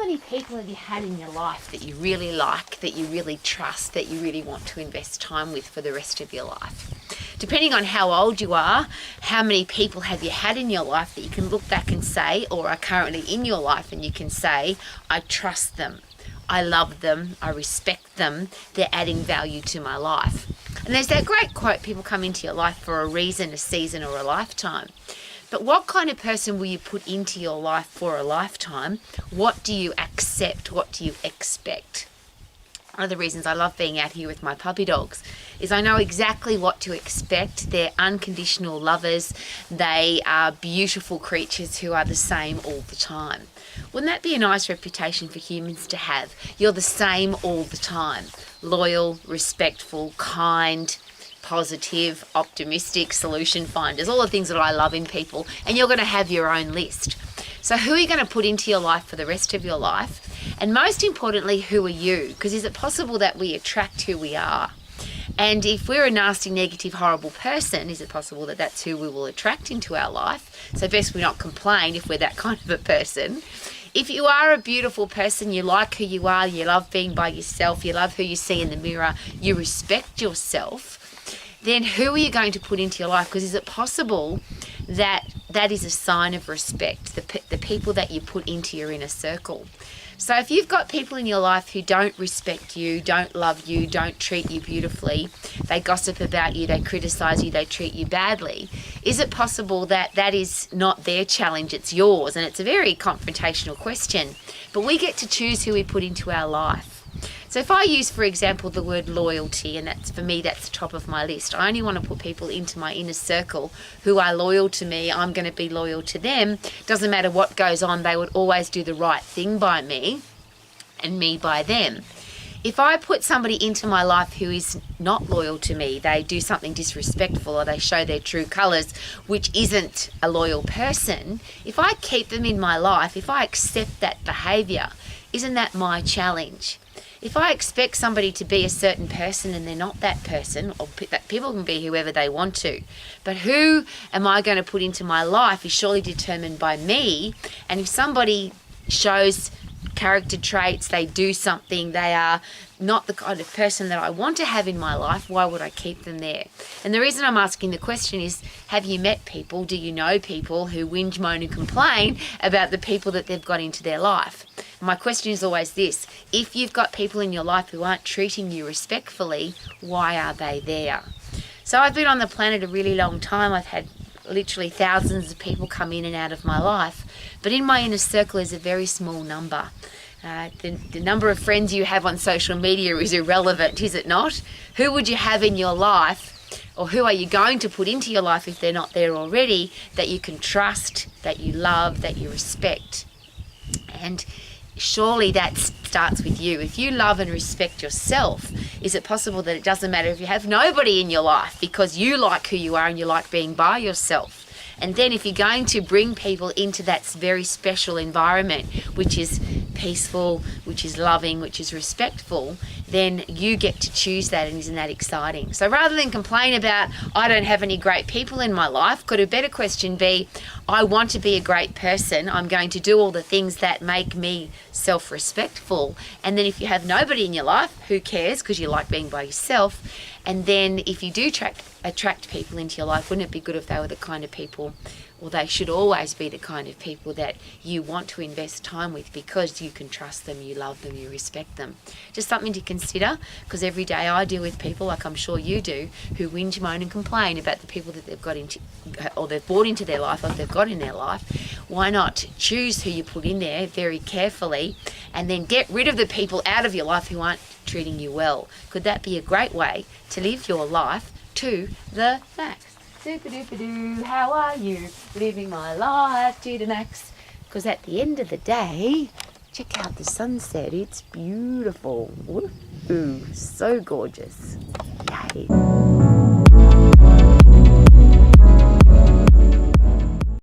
many people have you had in your life that you really like, that you really trust, that you really want to invest time with for the rest of your life? Depending on how old you are, how many people have you had in your life that you can look back and say, or are currently in your life and you can say, I trust them, I love them, I respect them, they're adding value to my life. And there's that great quote, people come into your life for a reason, a season, or a lifetime. But what kind of person will you put into your life for a lifetime? What do you accept? What do you expect? One of the reasons I love being out here with my puppy dogs is I know exactly what to expect. They're unconditional lovers. They are beautiful creatures who are the same all the time. Wouldn't that be a nice reputation for humans to have? You're the same all the time. Loyal, respectful, kind, positive, optimistic, solution finders, all the things that I love in people, and you're going to have your own list. So who are you going to put into your life for the rest of your life? And most importantly, who are you? Because is it possible that we attract who we are? And if we're a nasty, negative, horrible person, is it possible that that's who we will attract into our life? So best we not complain if we're that kind of a person. If you are a beautiful person, you like who you are, you love being by yourself, you love who you see in the mirror, you respect yourself, then who are you going to put into your life? Because is it possible that that is a sign of respect, the people that you put into your inner circle? So if you've got people in your life who don't respect you, don't love you, don't treat you beautifully, they gossip about you, they criticize you, they treat you badly, is it possible that that is not their challenge, it's yours? And it's a very confrontational question, but we get to choose who we put into our life. So if I use, for example, the word loyalty, and that's, for me, that's the top of my list. I only want to put people into my inner circle who are loyal to me. I'm going to be loyal to them. Doesn't matter what goes on, they would always do the right thing by me and me by them. If I put somebody into my life who is not loyal to me, they do something disrespectful or they show their true colours, which isn't a loyal person, if I keep them in my life, if I accept that behaviour, isn't that my challenge? If I expect somebody to be a certain person and they're not that person, or that people can be whoever they want to, but who am I going to put into my life is surely determined by me. And if somebody shows character traits, they do something, they are not the kind of person that I want to have in my life, why would I keep them there? And the reason I'm asking the question is, have you met people, do you know people who whinge, moan and complain about the people that they've got into their life? And my question is always this: if you've got people in your life who aren't treating you respectfully, why are they there? So I've been on the planet a really long time. I've had literally thousands of people come in and out of my life, but in my inner circle is a very small number. The number of friends you have on social media is irrelevant, is it not? Who would you have in your life, or who are you going to put into your life if they're not there already, that you can trust, that you love, that you respect? And surely that starts with you. If you love and respect yourself, is it possible that it doesn't matter if you have nobody in your life because you like who you are and you like being by yourself? And then if you're going to bring people into that very special environment, which is peaceful, which is loving, which is respectful, then you get to choose that, and isn't that exciting? So rather than complain about, I don't have any great people in my life, could a better question be, I want to be a great person, I'm going to do all the things that make me self-respectful. And then if you have nobody in your life, who cares, because you like being by yourself. And then if you do attract people into your life, wouldn't it be good if they were the kind of people, or they should always be the kind of people that you want to invest time with because you can trust them, you love them, you respect them? Just something to consider, because every day I deal with people, like I'm sure you do, who whinge, moan and complain about the people that they've got into, or they've brought into their life, or they've got in their life. Why not choose who you put in there very carefully, and then get rid of the people out of your life who aren't treating you well? Could that be a great way to live your life to the max? Super-duper-doo, how are you? Living my life to the max. Because at the end of the day, check out the sunset. It's beautiful. Woohoo, so gorgeous. Yay.